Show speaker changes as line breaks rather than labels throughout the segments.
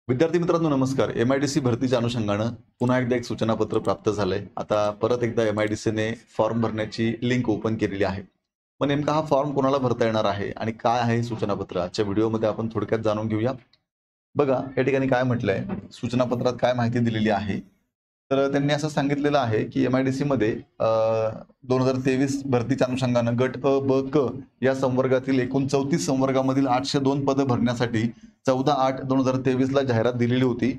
विद्यार्थी मित्रांनो नमस्कार. MIDC भरतीच्या अनुषंगानं पुन्हा एकदा एक सूचनापत्र प्राप्त झालंय. आता परत एकदा MIDCने फॉर्म भरण्याची लिंक ओपन केलेली आहे. मग नेमका हा फॉर्म कोणाला भरता येणार आहे आणि काय आहे सूचनापत्र? आजच्या व्हिडिओमध्ये आपण थोडक्यात जाणून घेऊया. बघा या ठिकाणी काय म्हटलंय, सूचनापत्रात काय माहिती दिलेली आहे. तर त्यांनी असं सांगितलेलं आहे की MIDC मध्ये 2023 भरतीच्या अनुषंगानं गट अ, ब, क या संवर्गातील एकूण 34 संवर्गामधील 802 पदं भरण्यासाठी 14/8/2023 ला जाहिरात दिलेली होती.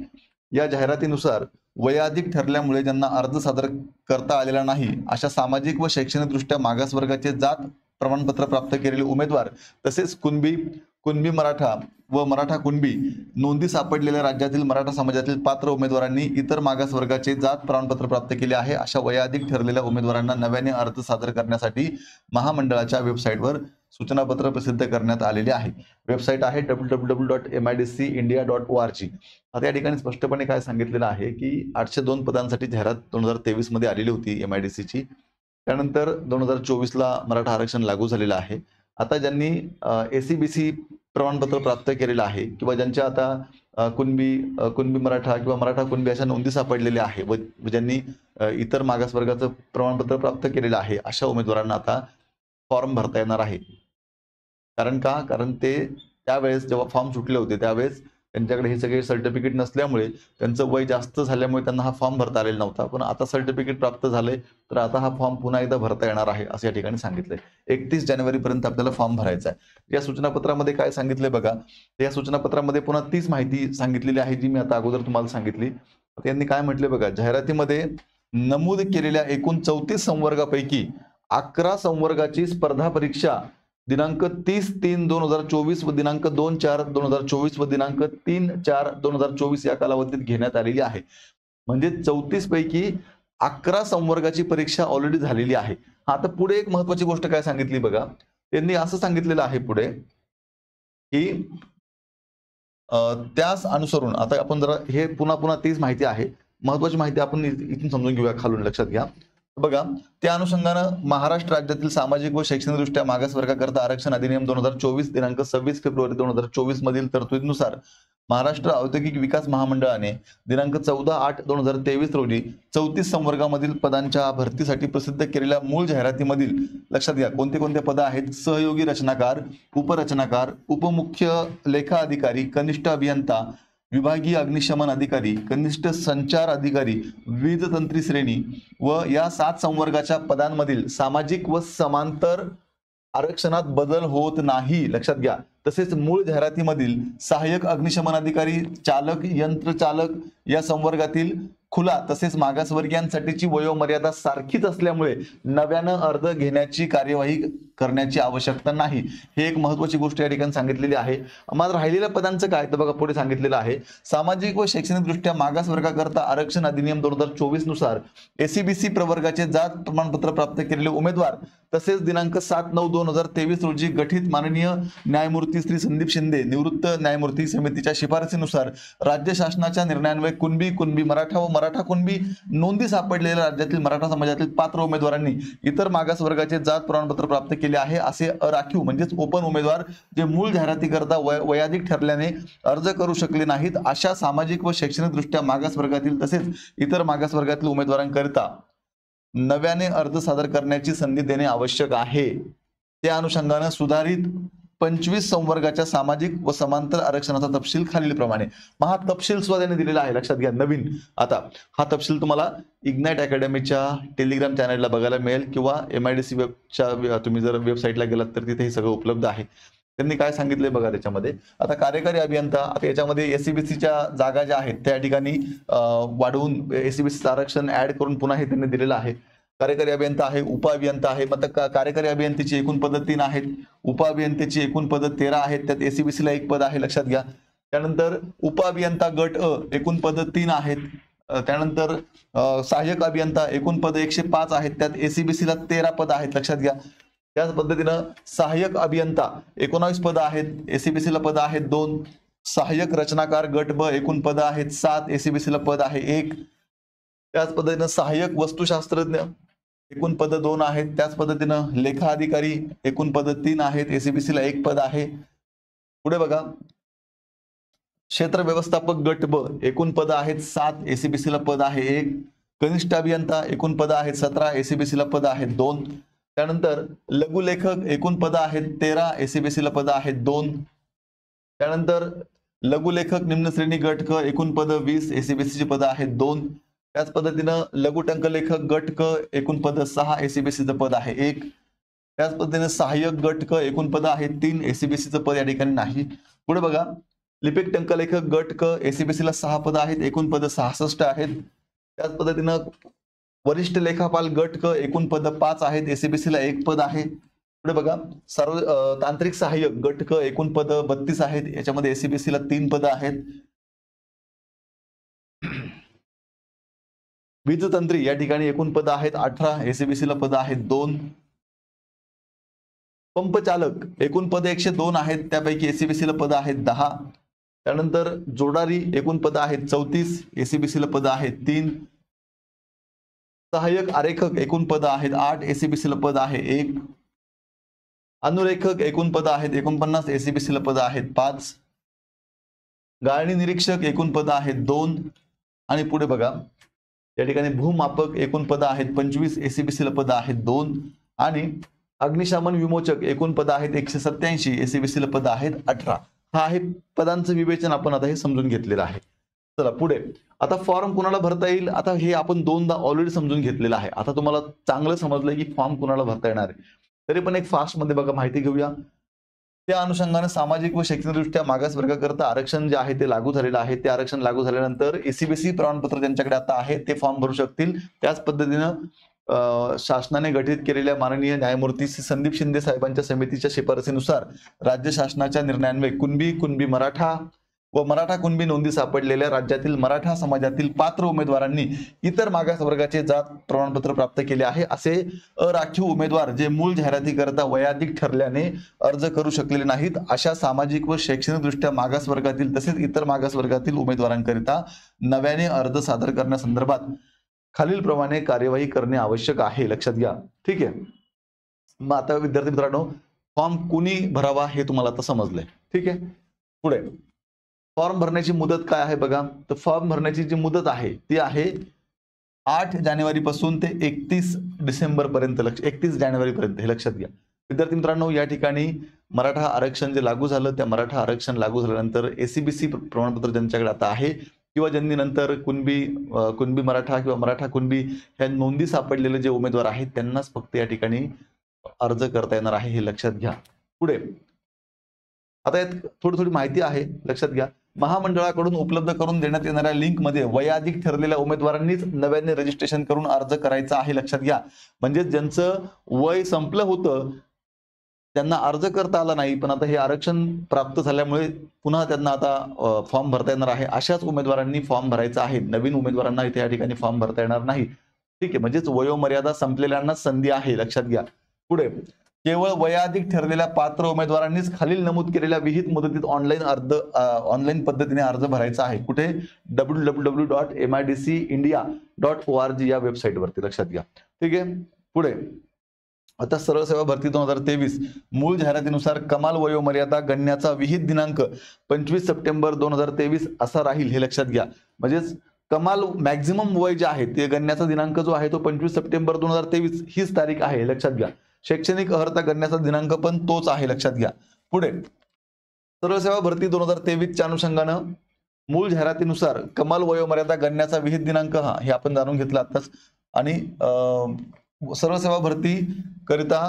या जाहिरातीनुसार वयाधिक ठरल्यामुळे ज्यांना अर्ज सादर करता आलेला नाही अशा सामाजिक व शैक्षणिकदृष्ट्या मागासवर्गाचे जात प्रमाणपत्र प्राप्त केलेले उमेदवार तसेच कुणबी मराठा व मराठा कुणबी नोंदी सापडलेल्या राज्यातील मराठा समाजातील पात्र उमेदवारांनी इतर मागासवर्गाचे जात प्रमाणपत्र प्राप्त केले आहे अशा वयाधिक ठरलेल्या उमेदवारांना नव्याने अर्ज सादर करण्यासाठी महामंडळाच्या वेबसाईटवर सूचनापत्र प्रसिद्ध करण्यात आलेले आहे. वेबसाईट आहे www.midcindia.org. आता या ठिकाणी स्पष्टपणे काय सांगितलेलं आहे की 802 पदांसाठी जाहिरात 2023 मध्ये आलेली होती MIDCची. त्यानंतर 2024 ला मराठा आरक्षण लागू झालेलं आहे. आता ज्यांनी ACBC प्रमाणपत्र प्राप्त केलेलं आहे किंवा ज्यांच्या आता कुणबी मराठा किंवा मराठा कुणबी अशा नोंदी सापडलेल्या आहे व ज्यांनी इतर मागासवर्गाचं प्रमाणपत्र प्राप्त केलेलं आहे अशा उमेदवारांना आता फॉर्म भरता येणार आहे. कारण ते त्यावेळेस जेव्हा फॉर्म सुटले होते त्यावेळेस त्यांच्याकडे हे सगळे सर्टिफिकेट नसल्यामुळे त्यांचं वय जास्त झाल्यामुळे त्यांना हा फॉर्म भरता आलेला नव्हता. पण आता सर्टिफिकेट प्राप्त झाले तर आता हा फॉर्म पुन्हा एकदा भरता येणार आहे असं या ठिकाणी सांगितलंय. 31 जानेवारीपर्यंत आपल्याला फॉर्म भरायचा आहे. या सूचनापत्रामध्ये काय सांगितलंय बघा. या सूचनापत्रामध्ये पुन्हा तीच माहिती सांगितलेली आहे जी मी आता अगोदर तुम्हाला सांगितली. त्यांनी काय म्हटले बघा, जाहिरातीमध्ये नमूद केलेल्या एकूण 34 संवर्गापैकी 11 संवर्गाची स्पर्धा परीक्षा दिनांक 30/3/2024 व दिनांक 2/4/2024 व दिनांक 3/4/2024 या कालावधीत घेण्यात आलेली आहे. म्हणजे 34 पैकी 11 संवर्गाची परीक्षा ऑलरेडी झालेली आहे. आता पुढे एक महत्वाची गोष्ट काय सांगितली बघा. त्यांनी असं सांगितलेलं आहे पुढे की त्यास अनुसरून आता आपण जरा हे पुन्हा तीच माहिती आहे. महत्वाची माहिती आपण इथून समजून घेऊया, खालून लक्षात घ्या. बघा, त्या अनुषंगानं महाराष्ट्र राज्यातील सामाजिक व शैक्षणिकदृष्ट्या मागासवर्गाकरता आरक्षण अधिनियम 2024 दिनांक 26 फेब्रुवारी 2024 मधील तरतुदीनुसार महाराष्ट्र औद्योगिक विकास महामंडळाने दिनांक 14/8/2023 रोजी 34 संवर्गामधील पदांच्या भरतीसाठी प्रसिद्ध केलेल्या मूळ जाहिरातीमधील लक्षात घ्या कोणते कोणते पद आहेत. सहयोगी रचनाकार, उपरचनाकार, उपमुख्य लेखा अधिकारी, कनिष्ठ अभियंता, विभागीय अग्निशमन अधिकारी, कनिष्ठ संचार अधिकारी, विविध तंत्री श्रेणी व या 7 संवर्गाच्या पदांमधील सामाजिक व समांतर आरक्षणात बदल होत नाही. लक्षात घ्या. तसेच मूळ जाहिरातीमधील सहाय्यक अग्निशमन अधिकारी, चालक, यंत्रचालक या संवर्गातील खुला तसेच मागासवर्गीयांसाठीची वयोमर्यादा सारखीच असल्यामुळे नव्यानं अर्ज घेण्याची कार्यवाही करण्याची आवश्यकता नाही. हे एक महत्वाची गोष्ट या ठिकाणी सांगितलेली आहे. मात्र राहिलेल्या पदांचं काय तर बघा, पुढे सांगितलेलं आहे सामाजिक व शैक्षणिकदृष्ट्या मागासवर्गाकरता आरक्षण अधिनियम 2024 नुसार ACBC प्रवर्गाचे जात प्रमाणपत्र प्राप्त केलेले उमेदवार तसेच दिनांक 7/9/2023 रोजी गठीत माननीय न्यायमूर्ती श्री संदीप शिंदे निवृत्त न्यायमूर्ती समितीच्या शिफारसीनुसार राज्य शासनाच्या निर्णयान्वये कुणबी मराठा व मराठा कुणबी नोंदी सापडलेल्या राज्यातील मराठा समाजातील पात्र उमेदवारांनी इतर मागासवर्गाचे जात प्रमाणपत्र प्राप्त केले आहे असे अराखीव म्हणजेच ओपन उमेदवार जे मूळ जाहिरातीकरता वयाधिक ठरल्याने अर्ज करू शकले नाहीत अशा सामाजिक व शैक्षणिकदृष्ट्या मागासवर्गातील तसेच इतर मागासवर्गातील उमेदवारांकरिता नव्याने अर्ज सादर करण्याची संधी देणे आवश्यक आहे. त्या अनुषंगाने सुधारित 25 संवर्गाच्या सामाजिक व समांतर आरक्षणाचा तपशील खालीलप्रमाणे. हा तपशील सुद्धा त्यांनी दिलेला आहे. लक्षात घ्या. नवीन आता हा तपशील तुम्हाला इग्नाइट अकॅडमीच्या टेलिग्राम चॅनलला बघायला मिळेल किंवा MIDC वेबच्या तुम्ही जर वेबसाईटला गेलात तर तिथे हे सगळं उपलब्ध आहे. त्यांनी काय सांगितलंय बघा त्याच्यामध्ये. आता कार्यकारी अभियंता, आता याच्यामध्ये ACBCच्या जागा ज्या आहेत त्या ठिकाणी वाढवून ACBCचं आरक्षण ऍड करून पुन्हा हे त्यांनी दिलेलं आहे. कार्यकारी अभियंता आहे, उप अभियंता आहे. मग कार्यकारी अभियंत्याची एकूण पद 3 आहेत, उप अभियंत्याची एकूण पद 13 आहेत. त्यात ACBCला 1 पद आहे. लक्षात घ्या. त्यानंतर उप अभियंता गट अ एकूण पद 3 आहेत. त्यानंतर सहाय्यक अभियंता एकूण पद 105 आहेत. त्यात ACBCला 13 पद आहेत. लक्षात घ्या. त्याच पद्धतीनं सहाय्यक अभियंता 19 पद आहेत. ACBCला पद आहेत 2. सहाय्यक रचनाकार गट ब एकूण पद आहेत 7. ACBCला पद आहे 1. त्याच पद्धतीनं सहाय्यक वस्तुशास्त्रज्ञ एकूण पद 2 आहेत. त्याच पद्धतीनं लेखा अधिकारी एकूण पद 3 आहेत. ACBCला 1 पद आहे. पुढे बघा, क्षेत्र व्यवस्थापक गट ब एकूण पद आहेत 7, एसीबीसी ला पद आहे 1. कनिष्ठ अभियंता एकूण पद आहेत 17, एसीबीसी ला पद आहेत 2. त्यानंतर लघुलेखक एकूण पद आहेत 13, एसीबीसी ला पद आहेत 2. त्यानंतर लघुलेखक निम्न श्रेणी गट क एकूण पद 20, एसीबीसी ची पद आहेत 2. त्याच पद्धतीनं लघु टंकलेखक गट क एकूण पद 6, एसीबीसी चं पद आहे 1. त्याच पद्धतीने सहाय्यक गट क एकूण पद आहेत 3, एसीबीसी चं पद या ठिकाणी नाही. पुढे बघा, लिपिक टंकलेखक गट क एसीबीसी ला 6 पद आहेत, एकूण पद 66 आहेत. त्याच पद्धतीनं वरिष्ठ लेखापाल गट क एकूण पद 5 आहेत, एसीबीसी ला 1 पद आहे. पुढे बघा, सर्व तांत्रिक सहाय्यक गट क एकूण पद 32 आहेत, याच्यामध्ये एसीबीसी ला 3 पद आहेत. वीजतंत्री या ठिकाणी एकूण पद आहेत 18, एसीबीसी ला पद आहेत 2. पंपचालक एकूण पद 102 आहेत, त्यापैकी एसीबीसी ला पद आहेत 10. त्यानंतर जोडारी एकूण पद आहेत 34, एसीबीसी ला पद आहेत 3. सहाय्यक आरेखक एकूण पद आहेत 8, एसीबीसी ला पद आहे 1. अनुरेखक एकूण पद आहेत 49, एसीबीसी ला पद आहेत 5. गाळणी निरीक्षक एकूण पद आहेत 2. आणि पुढे बघा, या ठिकाणी भूमापक एकूण पद आहेत 25, एसीबीसी ला पद आहेत 2. आणि अग्निशमन विमोचक एकूण पद आहेत 187, एसीबीसी ला पद आहेत 18. हा आहे पदांचं विवेचन, आपण आता हे समजून घेतलेलं आहे. चला पुढे, आता फॉर्म कुणाला भरता येईल, आता हे आपण 2दा ऑलरेडी समजून घेतलेलं आहे. आता तुम्हाला चांगलं समजलंय की फॉर्म कुणाला भरता येणार आहे. तरी पण एक फास्ट मध्ये बघा माहिती घेऊया. त्या अनुषंगाने सामाजिक व शैक्षणिकदृष्ट्या मागास वर्गाकरता आरक्षण जे आहे ते लागू झालेलं आहे. ते आरक्षण लागू झाल्यानंतर एसीबीसी प्रमाणपत्र ज्यांच्याकडे आता आहे ते फॉर्म भरू शकतील. त्याच पद्धतीनं शासनाने गठीत केलेल्या माननीय न्यायमूर्ती संदीप शिंदे साहेबांच्या समितीच्या शिफारसीनुसार राज्य शासनाच्या निर्णयान्वये कुणबी मराठा व मराठा कुणबी नोंदी सापडलेल्या राज्यातील मराठा समाजातील पात्र उमेदवारांनी इतर मागास वर्गाचे जात प्रमाणपत्र प्राप्त केले आहे. असे अराखीव उमेदवार जे मूळ जाहिरातीकरता वयाधिक ठरल्याने अर्ज करू शकलेले नाहीत, अशा सामाजिक व शैक्षणिकदृष्ट्या मागास वर्गातील तसेच इतर मागास वर्गातील उमेदवारांकरिता नव्याने अर्ज सादर करण्यासंदर्भात खालील प्रमाणे कार्यवाही करणे आवश्यक आहे. लक्षात घ्या. ठीक आहे. मग आता विद्यार्थी मित्रांनो, फॉर्म कुणी भरावा हे तुम्हाला आता समजलंय. ठीक आहे. पुढे फॉर्म भरण्याची मुदत काय आहे बघा. तर फॉर्म भरण्याची जी मुदत आहे ती आहे 8 जानेवारी पासून ते 31 डिसेंबर पर्यंत. 31 जानेवारी पर्यंत हे लक्षात घ्या. विद्यार्थी मित्रांनो, या ठिकाणी मराठा आरक्षण जे लागू झालं, त्या मराठा आरक्षण लागू झाल्यानंतर एसीबीसी प्रमाणपत्र ज्यांच्याकडे आता आहे किंवा ज्यांनी नंतर कुणबी मराठा किंवा मराठा कुणबी ह्या नोंदी सापडलेले जे उमेदवार आहेत त्यांनाच फक्त या ठिकाणी अर्ज करता येणार आहे, हे लक्षात घ्या. पुढे आता यात थोडी माहिती आहे, लक्षात घ्या. महामंडळाकडून उपलब्ध करून देण्यात येणाऱ्या लिंक मध्ये वयाधिक ठरलेल्या उमेदवारांनीच नव्याने रजिस्ट्रेशन करून अर्ज करायचा आहे. लक्षात घ्या. म्हणजे ज्यांचं वय संपलं होतं त्यांना अर्ज करता आला नाही, पण आता हे आरक्षण प्राप्त झाल्यामुळे पुन्हा त्यांना आता फॉर्म भरता येणार आहे. अशाच उमेदवारांनी फॉर्म भरायचा आहे. नवीन उमेदवारांना इथे या ठिकाणी फॉर्म भरता येणार नाही. ठीक आहे. म्हणजेच वयोमर्यादा संपलेल्यांना संधी आहे. लक्षात घ्या. पुढे केवळ वयाधिक ठरलेल्या पात्र उमेदवारांनीच खालील नमूद केलेल्या विहित मुदतीत ऑनलाईन पद्धतीने अर्ज भरायचा आहे. कुठे? www.midcindia.org या वेबसाईटवरती. लक्षात घ्या. ठीक आहे. पुढे आता सरळ सेवा भरती 2023 मूळ जाहिरातीनुसार कमाल वयोमर्यादा गणण्याचा विहित दिनांक 25 सप्टेंबर 2023 असा राहील, हे लक्षात घ्या. म्हणजेच कमाल मॅक्झिमम वय जे आहे ते गणण्याचा दिनांक जो आहे तो 25 सप्टेंबर 2023 हीच तारीख आहे. लक्षात घ्या. शैक्षणिक अर्हता गणण्याचा दिनांक पण तोच आहे. लक्षात घ्या. पुढे सरळ सेवा भरती 2023 च्या अनुषंगानं मूळ जाहिरातीनुसार कमाल वयोमर्यादा गणण्याचा विहित दिनांक हे आपण जाणून घेतला आताच. आणि सर्व सेवा भरती करिता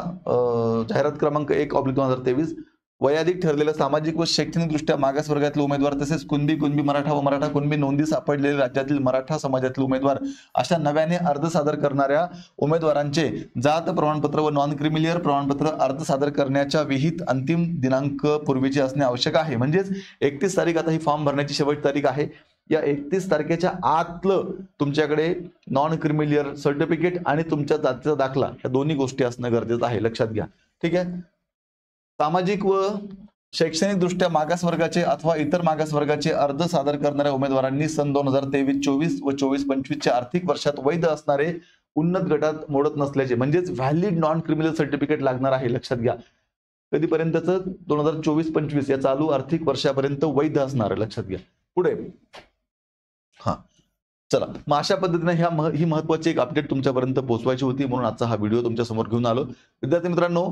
जाहिरात क्रमांक 1/2023 वयाधिक ठरलेल्या सामाजिक व शैक्षणिक दृष्ट्या मागास वर्गातील उमेदवार तसेच कुणबी मराठा व मराठा कुणबी नोंदी सापडलेले राज्यातील मराठा समाजातील उमेदवार अशा नव्याने अर्ज सादर करणाऱ्या उमेदवारांचे जात प्रमाणपत्र व नॉन क्रिमिलियर प्रमाणपत्र अर्ज सादर करण्याच्या विहित अंतिम दिनांक पूर्वीचे असणे आवश्यक आहे. म्हणजेच 31 तारीख आता ही फॉर्म भरण्याची शेवटची तारीख आहे. या 31 तारखेच्या आतलं तुमच्याकडे नॉन क्रिमिलियर सर्टिफिकेट आणि तुमच्या जातीचा दाखला ह्या दोन्ही गोष्टी असणं गरजेचं आहे. लक्षात घ्या. ठीक आहे. सामाजिक व शैक्षणिक दृष्ट्या मागास वर्गाचे अथवा इतर मागास वर्गाचे अर्ज सादर करणाऱ्या उमेदवारांनी सन 2023-24 व 24-25 च्या आर्थिक वर्षात वैध असणारे उन्नत गटात मोडत नसल्याचे म्हणजेच व्हॅलिड नॉन क्रिमिनल सर्टिफिकेट लागणार आहे. लक्षात घ्या. कधीपर्यंतच 2024-25 या चालू आर्थिक वर्षापर्यंत वैध असणार आहे, लक्षात घ्या. पुढे हा चला, मग अशा पद्धतीने ही महत्वाची एक अपडेट तुमच्यापर्यंत पोहोचवायची होती, म्हणून आजचा हा व्हिडिओ तुमच्या समोर घेऊन आलो. विद्यार्थी मित्रांनो,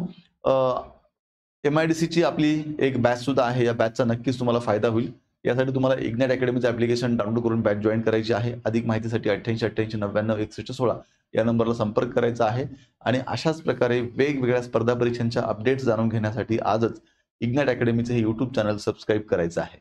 MIDC ची आपली एक बॅच सुद्धा आहे. या बॅचचा नक्कीच तुम्हाला फायदा होईल. यासाठी तुम्हाला इग्नाइट अकॅडमीचं ऍप्लिकेशन डाउनलोड करून बॅच जॉईन करायची आहे. अधिक माहितीसाठी 8888996116 या नंबरला संपर्क करायचा आहे. आणि अशाच प्रकारे वेगवेगळ्या स्पर्धा परीक्षांच्या अपडेट्स जाणून घेण्यासाठी आजच इग्नाइट अकॅडमीचे हे YouTube चॅनल सबस्क्राईब करायचं आहे.